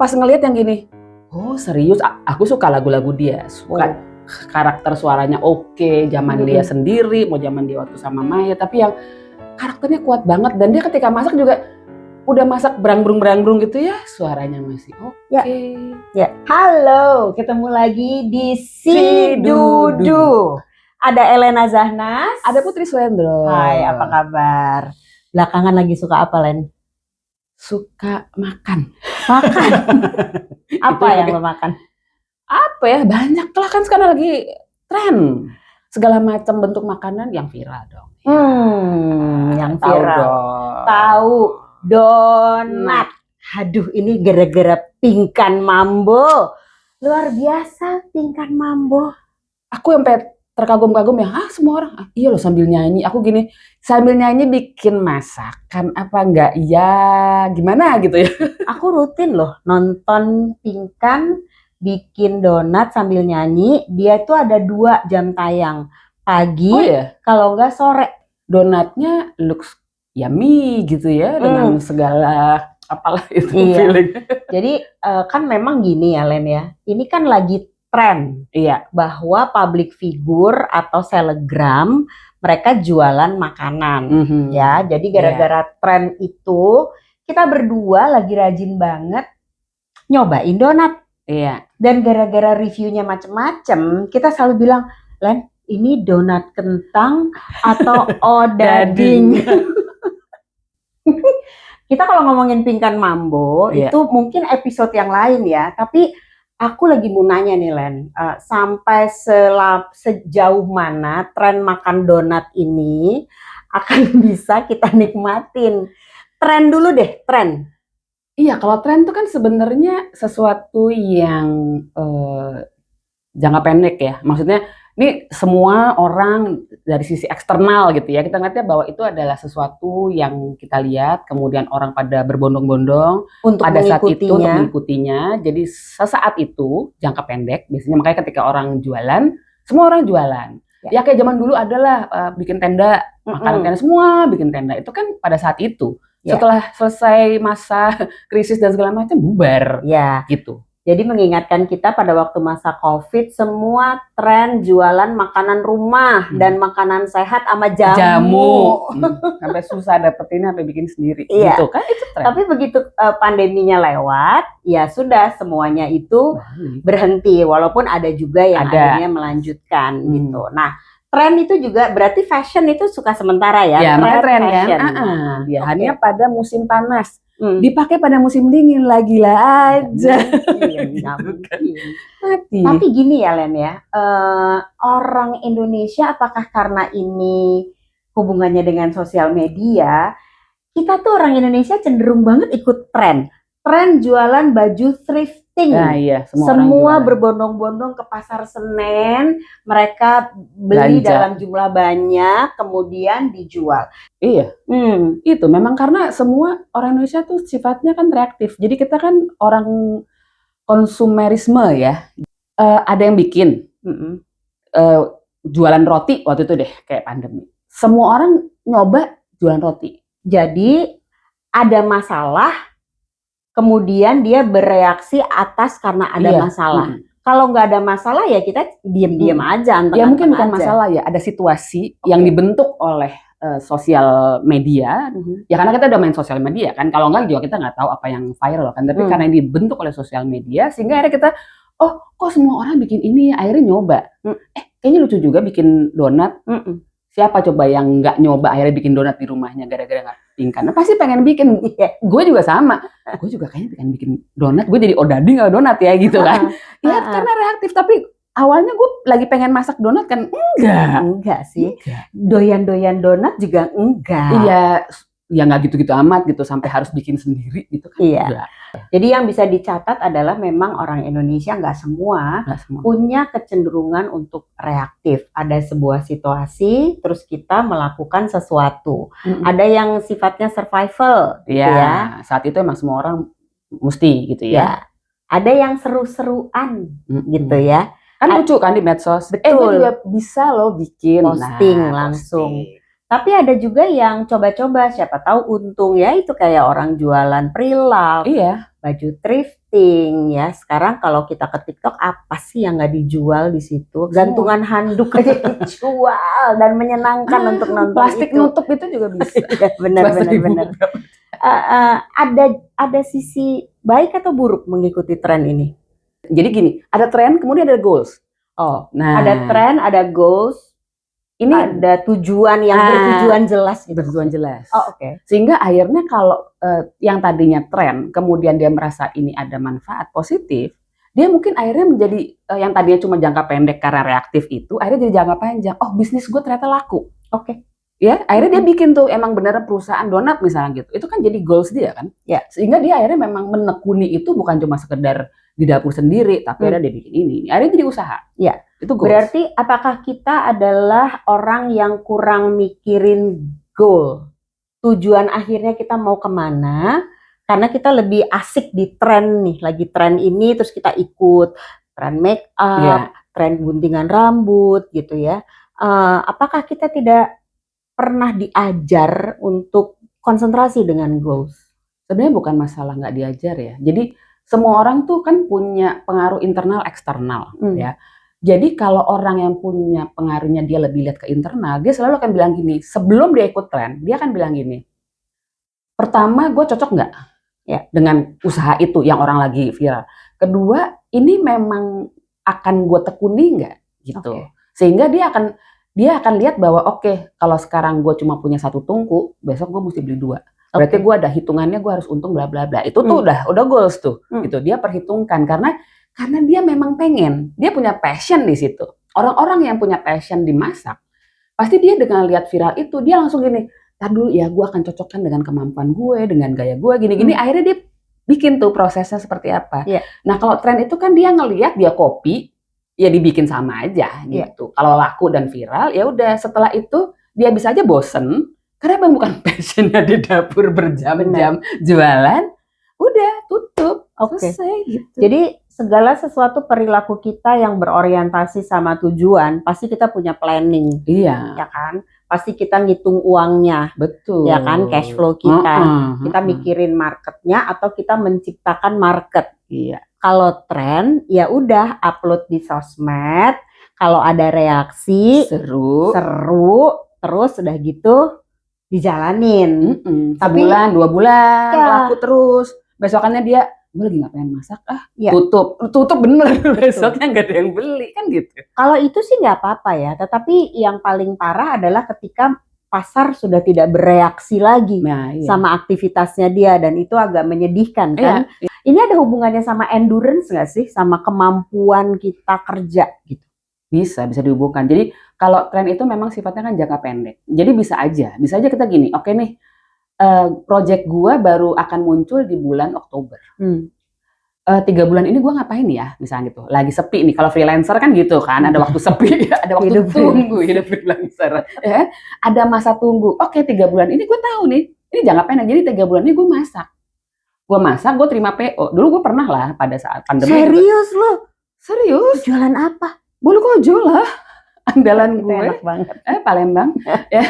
pas ngelihat yang gini, oh serius, aku suka lagu-lagu dia, suka karakter suaranya oke, zaman dia sendiri, mau zaman dia waktu sama Maya, tapi yang karakternya kuat banget, dan dia ketika masak juga udah masak berang-brung gitu ya, suaranya masih oke. Ya. Halo, ketemu lagi di Si Dudu. Ada Elena Zahnas, ada Putri Swendro. Hai, apa kabar? Belakangan lagi suka apa, Len? Suka makan. Makan? Apa yang lo makan? Apa ya, banyak lah kan sekarang lagi tren. Segala macam bentuk makanan yang viral dong. Yang viral. Tahu donat. Aduh, ini gara-gara Pingkan Mambo. Luar biasa Pingkan Mambo. Aku sampai terkagum-kagum ya, semua orang, iya loh sambil nyanyi. Aku gini, sambil nyanyi bikin masakan apa enggak, ya gimana gitu ya. Aku rutin loh nonton Pingkan bikin donat sambil nyanyi. Dia tuh ada 2 jam tayang, pagi, kalau enggak sore. Donatnya looks yummy gitu ya, dengan segala apalah itu feeling. Jadi kan memang gini ya Len ya, ini kan lagi tren bahwa public figure atau selebgram mereka jualan makanan ya. Jadi gara-gara tren itu kita berdua lagi rajin banget nyobain donat. Dan gara-gara reviewnya macem-macem, kita selalu bilang, Len, ini donat kentang atau odading. Kita kalau ngomongin Pingkan Mambo itu mungkin episode yang lain ya, tapi aku lagi mau nanya nih Len, sampai sejauh mana tren makan donat ini akan bisa kita nikmatin? Tren dulu deh, tren. Iya, kalau tren itu kan sebenarnya sesuatu yang jangka pendek ya. Maksudnya ini semua orang dari sisi eksternal gitu ya, kita ngeliatnya bahwa itu adalah sesuatu yang kita lihat, kemudian orang pada berbondong-bondong pada saat itu untuk mengikutinya. Jadi sesaat itu jangka pendek, biasanya makanya ketika orang jualan, semua orang jualan. Ya kayak zaman dulu adalah bikin tenda, makan tenda, semua bikin tenda. Itu kan pada saat itu. Setelah selesai masa krisis dan segala macam, bubar gitu. Jadi mengingatkan kita pada waktu masa COVID, semua tren jualan makanan rumah dan makanan sehat sama jamu. Sampai susah dapetinnya, sampai bikin sendiri. Gitu kan, itu tren. Tapi begitu pandeminya lewat, ya sudah semuanya itu berhenti. Walaupun ada juga yang akhirnya melanjutkan gitu. Nah, tren itu juga berarti fashion itu suka sementara ya? Ya, tren kan. Dia hanya pada musim panas. Dipakai pada musim dingin, gila aja. Mati. Tapi gini ya Len ya, orang Indonesia apakah karena ini hubungannya dengan sosial media, kita tuh orang Indonesia cenderung banget ikut tren jualan baju thrifting. Nah, iya, semua berbondong-bondong ke pasar Senen, mereka beli dalam jumlah banyak, kemudian dijual. Iya, itu memang karena semua orang Indonesia tuh sifatnya kan reaktif. Jadi kita kan orang konsumerisme ya. Ada yang bikin jualan roti waktu itu deh, kayak pandemi. Semua orang nyoba jualan roti. Jadi ada masalah, kemudian dia bereaksi atas karena ada masalah. Kalau nggak ada masalah ya kita diam-diam aja. Ya mungkin bukan masalah ya, ada situasi yang dibentuk oleh sosial media. Ya karena kita udah main sosial media kan. Kalau nggak juga kita nggak tahu apa yang viral kan. Tapi karena ini dibentuk oleh sosial media, sehingga akhirnya kita, kok semua orang bikin ini ya, akhirnya nyoba. Kayaknya lucu juga bikin donat. Siapa coba yang nggak nyoba akhirnya bikin donat di rumahnya gara-gara nggak Pingkan? Pasti pengen bikin. Gue juga sama. Gue juga kayaknya pengen bikin donat. Gue jadi odading kalau donat ya gitu kan. Ya karena reaktif. Tapi awalnya gue lagi pengen masak donat kan? Enggak sih. Doyan-doyan donat juga enggak. Iya. Ya nggak gitu-gitu amat gitu sampai harus bikin sendiri gitu kan. Iya. Jadi yang bisa dicatat adalah memang orang Indonesia nggak semua punya kecenderungan untuk reaktif. Ada sebuah situasi, terus kita melakukan sesuatu. Ada yang sifatnya survival, gitu ya. Saat itu emang semua orang mesti gitu ya. Ada yang seru-seruan, gitu ya. Kan lucu kan di medsos. Betul. Gue juga bisa loh bikin. Posting langsung. Tapi ada juga yang coba-coba, siapa tahu untung ya, itu kayak orang jualan pre-love, Iya. baju thrifting ya. Sekarang kalau kita ke TikTok, apa sih yang nggak dijual di situ? Gantungan handuk aja dijual dan menyenangkan untuk nonton Plastik itu. nutup itu juga bisa. Iya, benar. Ada sisi baik atau buruk mengikuti tren ini? Jadi gini, ada tren, kemudian ada goals. Oh, Nah, ada tren, ada goals. Ini ada tujuan yang bertujuan jelas gitu. Bertujuan jelas. Oh, oke. Sehingga akhirnya kalau yang tadinya tren, kemudian dia merasa ini ada manfaat positif, dia mungkin akhirnya menjadi yang tadinya cuma jangka pendek karena reaktif itu, akhirnya jadi jangka panjang. Oh, bisnis gue ternyata laku. Oke. Ya, akhirnya dia bikin tuh emang bener perusahaan donat misalnya gitu. Itu kan jadi goals dia kan. Ya. Sehingga dia akhirnya memang menekuni itu bukan cuma sekedar di dapur sendiri, tapi akhirnya dia bikin ini. Akhirnya jadi usaha. Ya. Itu goals. Berarti apakah kita adalah orang yang kurang mikirin goal? Tujuan akhirnya kita mau kemana? Karena kita lebih asik di tren nih. Lagi tren ini terus kita ikut. Tren make up, tren guntingan rambut gitu ya. Apakah kita tidak pernah diajar untuk konsentrasi dengan goals? Sebenarnya bukan masalah nggak diajar ya. Jadi semua orang tuh kan punya pengaruh internal eksternal ya. Jadi kalau orang yang punya pengaruhnya dia lebih lihat ke internal, dia selalu akan bilang gini, sebelum dia ikut tren, dia akan bilang gini, pertama gue cocok nggak ya dengan usaha itu yang orang lagi viral. Kedua, ini memang akan gue tekuni nggak gitu. Sehingga dia akan lihat bahwa oke, kalau sekarang gue cuma punya satu tungku, besok gue mesti beli 2. Berarti gue ada hitungannya, gue harus untung bla bla bla. Itu tuh udah goals tuh, gitu. Dia perhitungkan karena dia memang pengen, dia punya passion di situ. Orang-orang yang punya passion di masak, pasti dia dengan lihat viral itu, dia langsung gini, tar dulu ya, gue akan cocokkan dengan kemampuan gue, dengan gaya gue, gini-gini. Akhirnya dia bikin tuh prosesnya seperti apa. Nah kalau tren itu kan dia ngelihat, dia copy, ya dibikin sama aja gitu. Kalau laku dan viral, ya udah setelah itu dia bisa aja bosen, karena emang bukan passionnya di dapur berjam-jam jualan, udah tutup, selesai gitu. Jadi segala sesuatu perilaku kita yang berorientasi sama tujuan, pasti kita punya planning. Iya. Ya kan? Pasti kita ngitung uangnya. Betul. Ya kan? Cash flow kita. Kita mikirin marketnya atau kita menciptakan market. Iya. Kalau tren, ya udah upload di sosmed. Kalau ada reaksi, seru, terus udah gitu dijalanin. Tapi 1 bulan, 2 bulan, laku terus. Besokannya dia, gue lagi nggak pengen masak, tutup bener. Besoknya nggak ada yang beli, kan gitu. Kalau itu sih nggak apa-apa ya, tetapi yang paling parah adalah ketika pasar sudah tidak bereaksi lagi sama aktivitasnya dia, dan itu agak menyedihkan kan. Ini ada hubungannya sama endurance nggak sih, sama kemampuan kita kerja gitu? Bisa dihubungkan. Jadi kalau tren itu memang sifatnya kan jangka pendek. Jadi bisa aja kita gini, oke nih, project gua baru akan muncul di bulan Oktober. 3 bulan ini gue ngapain ya, misalnya gitu, lagi sepi nih. Kalau freelancer kan gitu kan, ada waktu sepi, ada waktu tunggu, hidup freelancer, ya. Ada masa tunggu. Oke, 3 bulan ini gue tahu nih, ini jangka pendek. Jadi 3 bulan ini gue masak, gue terima PO. Dulu gue pernah lah pada saat pandemi. Serius gitu. lo? Serius? Jualan apa? Bolu kojo lah, andalan gue. Enak banget. Palembang. Ya.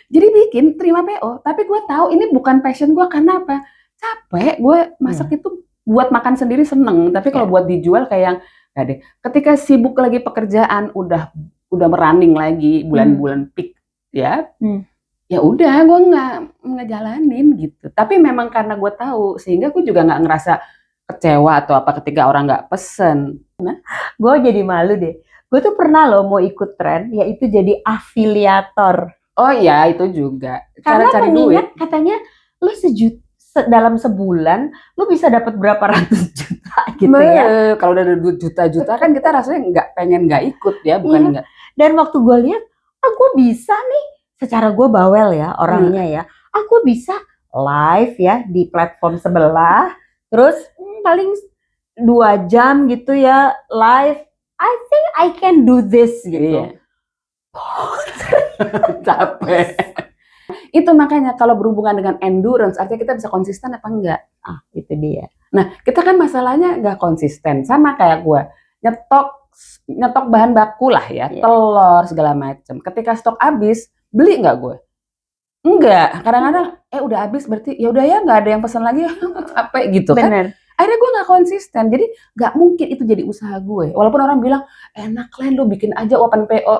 Jadi bikin, terima PO. Tapi gue tahu ini bukan passion gue, karena apa? Capek, gue masak itu buat makan sendiri seneng, tapi kalau buat dijual kayak nggak deh. Ketika sibuk lagi pekerjaan, udah merunning lagi bulan-bulan peak ya, ya udah gue nggak ngejalanin gitu. Tapi memang karena gue tahu, sehingga gue juga nggak ngerasa kecewa atau apa ketika orang nggak pesen. Nah, gue jadi malu deh. Gue tuh pernah loh mau ikut tren, yaitu jadi afiliator. Oh iya, itu juga. Karena cari mengingat duit. Katanya lo dalam sebulan lu bisa dapat berapa ratus juta gitu ya. Kalau udah juta-juta kan kita rasanya pengen nggak ikut ya, bukan nggak. Dan waktu gue lihat, gue bisa nih, secara gue bawel ya orangnya ya, gue bisa live ya di platform sebelah, terus paling 2 jam gitu ya live. I think I can do this gitu. Capek. Itu makanya kalau berhubungan dengan endurance, artinya kita bisa konsisten apa enggak? Itu dia. Nah, kita kan masalahnya enggak konsisten. Sama kayak gue, nyetok bahan baku lah ya, telur segala macam. Ketika stok habis, beli enggak gue? Enggak, kadang-kadang udah habis berarti ya udah ya nggak ada yang pesan lagi capek gitu kan. Bener. Akhirnya gue nggak konsisten, jadi nggak mungkin itu jadi usaha gue. Walaupun orang bilang enak Len lu bikin aja open PO.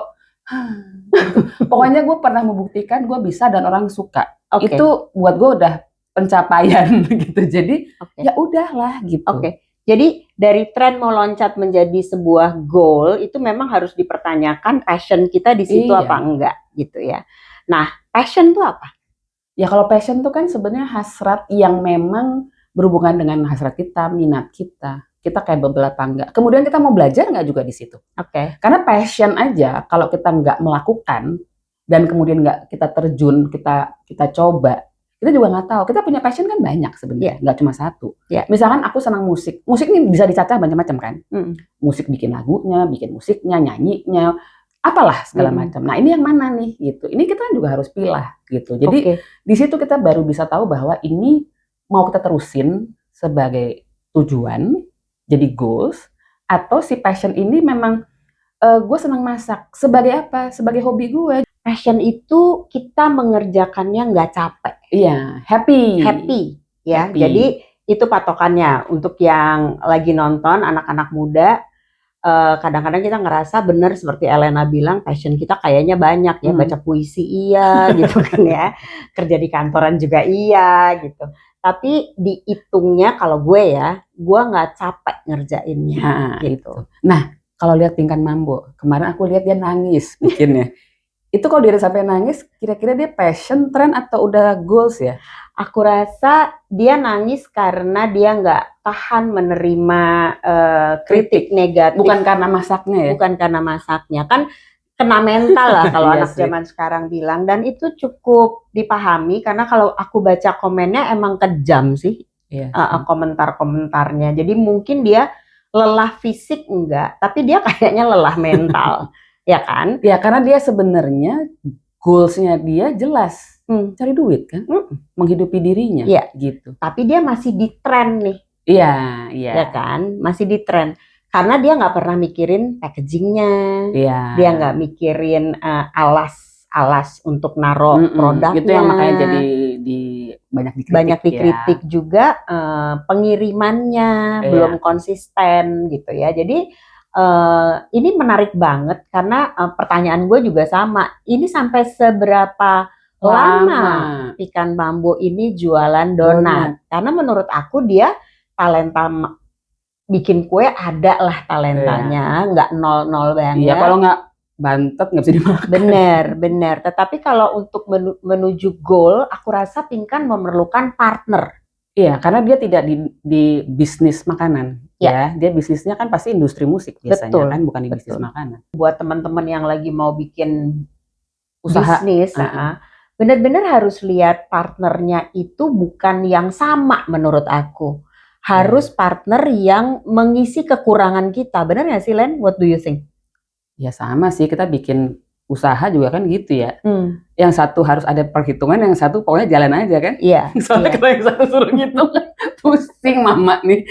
Gitu. Pokoknya gue pernah membuktikan gue bisa dan orang suka. Oke. Itu buat gue udah pencapaian gitu. Jadi ya udahlah gitu. Oke. Jadi dari tren mau loncat menjadi sebuah goal itu memang harus dipertanyakan passion kita di situ apa enggak gitu ya. Nah, passion itu apa? Ya kalau passion itu kan sebenarnya hasrat yang memang berhubungan dengan hasrat kita, minat kita. Kita kayak beberapa enggak. Kemudian kita mau belajar nggak juga di situ. Oke. Karena passion aja kalau kita nggak melakukan dan kemudian nggak kita terjun, kita coba, kita juga nggak tahu. Kita punya passion kan banyak sebenarnya, nggak cuma satu. Misalkan aku senang musik. Musik ini bisa dicacah macam-macam kan. Musik bikin lagunya, bikin musiknya, nyanyinya, apalah segala macam. Nah ini yang mana nih gitu. Ini kita juga harus pilah gitu. Jadi di situ kita baru bisa tahu bahwa ini mau kita terusin sebagai tujuan, jadi goals, atau si passion ini memang gue senang masak. Sebagai apa? Sebagai hobi gue. Passion itu kita mengerjakannya nggak capek. Iya, happy ya. Happy. Jadi itu patokannya untuk yang lagi nonton anak-anak muda. Kadang-kadang kita ngerasa bener seperti Elena bilang passion kita kayaknya banyak ya, baca puisi iya gitu kan ya, kerja di kantoran juga iya gitu. Tapi dihitungnya kalau gue nggak capek ngerjainnya gitu. Nah kalau lihat Pinkan Mambo kemarin aku lihat dia nangis bikinnya. Itu kalau dia sampai nangis, kira-kira dia passion, tren, atau udah goals ya? Aku rasa dia nangis karena dia nggak tahan menerima kritik negatif. Bukan karena masaknya ya? Bukan karena masaknya. Kan kena mental lah kalau anak zaman sekarang bilang. Dan itu cukup dipahami karena kalau aku baca komennya emang kejam sih. Komentar-komentarnya. Jadi mungkin dia lelah fisik enggak, tapi dia kayaknya lelah mental. Ya kan? Ya karena dia sebenarnya goalsnya dia jelas cari duit kan, menghidupi dirinya, gitu. Tapi dia masih di tren nih, iya, ya kan? Masih di tren karena dia nggak pernah mikirin packagingnya, dia nggak mikirin alas untuk naruh produknya. Itu yang makanya jadi banyak dikritik juga pengirimannya belum konsisten gitu ya. Jadi ini menarik banget karena pertanyaan gue juga sama. Ini sampai seberapa lama Pinkan Mambo ini jualan donat? Karena menurut aku dia talenta bikin kue ada lah talentanya, nggak nol banget. Iya, kalau nggak bantet nggak bisa dimakan. Bener. Tetapi kalau untuk menuju goal, aku rasa Pinkan memerlukan partner. Iya, karena dia tidak di bisnis makanan. Ya, dia bisnisnya kan pasti industri musik biasanya kan, bukan di bisnis makanan. Buat teman-teman yang lagi mau bikin usaha bisnis, benar-benar harus lihat partnernya itu bukan yang sama menurut aku. Harus partner yang mengisi kekurangan kita. Benar nggak sih, Len? What do you think? Ya sama sih, kita bikin usaha juga kan gitu ya. Yang satu harus ada perhitungan, yang satu pokoknya jalan aja kan. Soalnya kalau yang satu suruh ngitung, pusing mama nih.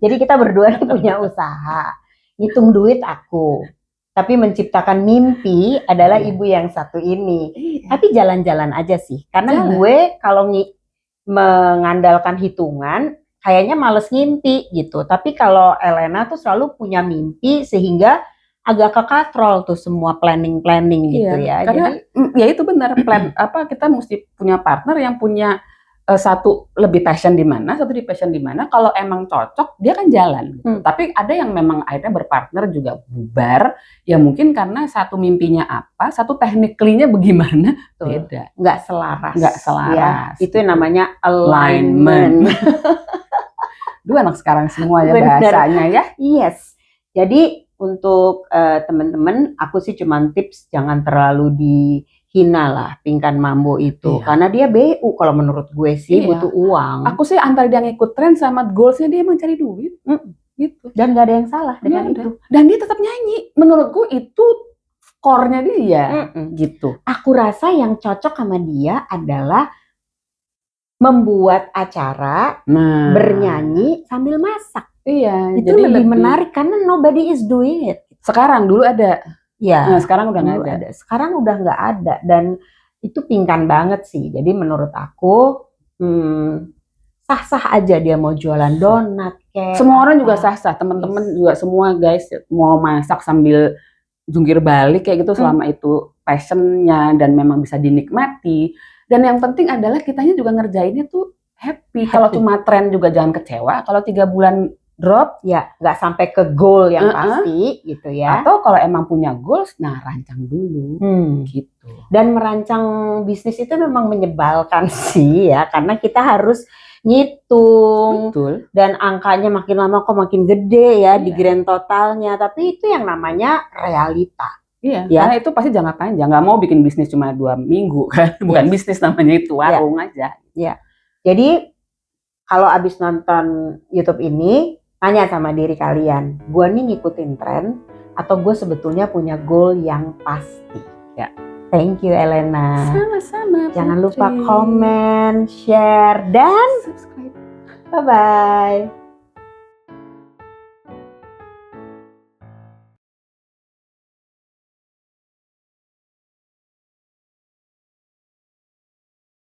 Jadi kita berdua punya usaha, ngitung duit aku, tapi menciptakan mimpi adalah ibu yang satu ini. Tapi jalan-jalan aja sih, karena gue kalau mengandalkan hitungan, kayaknya males ngimpi gitu. Tapi kalau Elena tuh selalu punya mimpi sehingga agak kekatrol tuh semua planning gitu ya. Karena jadi, ya itu benar kita mesti punya partner yang punya satu lebih passion di mana, satu di passion di mana. Kalau emang cocok dia kan jalan. Gitu. Tapi ada yang memang akhirnya berpartner juga bubar. Ya mungkin karena satu mimpinya apa, satu technically-nya bagaimana beda. Nggak selaras. Ya, itu namanya alignment. Dua anak sekarang semua ya bahasanya ya. Yes. Jadi untuk teman-teman, aku sih cuman tips jangan terlalu dihina lah Pinkan Mambo itu. Karena dia BU kalau menurut gue sih butuh uang. Aku sih antara dia ngikut tren sama goalsnya dia emang cari duit. Gitu. Dan gak ada yang salah dengan itu. Dan dia tetap nyanyi. Menurutku itu core-nya dia. Gitu. Aku rasa yang cocok sama dia adalah membuat acara, bernyanyi sambil masak. Iya, itu jadi lebih menarik karena nobody is doing it. Sekarang dulu ada. Ya. Sekarang udah nggak ada. Sekarang udah nggak ada dan Itu pingkan banget sih. Jadi menurut aku sah-sah aja dia mau jualan donat kayak. Semua orang juga sah-sah, teman-teman juga semua guys mau masak sambil jungkir balik kayak gitu selama itu passionnya dan memang bisa dinikmati. Dan yang penting adalah kitanya juga ngerjainnya tuh happy. Kalau cuma tren juga jangan kecewa. Kalau 3 bulan drop ya nggak sampai ke goal yang pasti gitu ya. Atau kalau emang punya goals, nah rancang dulu gitu. Dan merancang bisnis itu memang menyebalkan sih ya, karena kita harus ngitung. Betul. Dan angkanya makin lama kok makin gede ya di grand totalnya. Tapi itu yang namanya realita. Iya, ya. Karena itu pasti jangka panjang. Nggak mau bikin bisnis cuma 2 minggu kan. Bukan bisnis namanya, itu warung aja. Ya. Jadi kalau abis nonton YouTube ini, tanya sama diri kalian, gue nih ngikutin tren atau gue sebetulnya punya goal yang pasti. Ya. Thank you Elena. Sama-sama. Jangan lupa komen, share, dan subscribe. Bye-bye.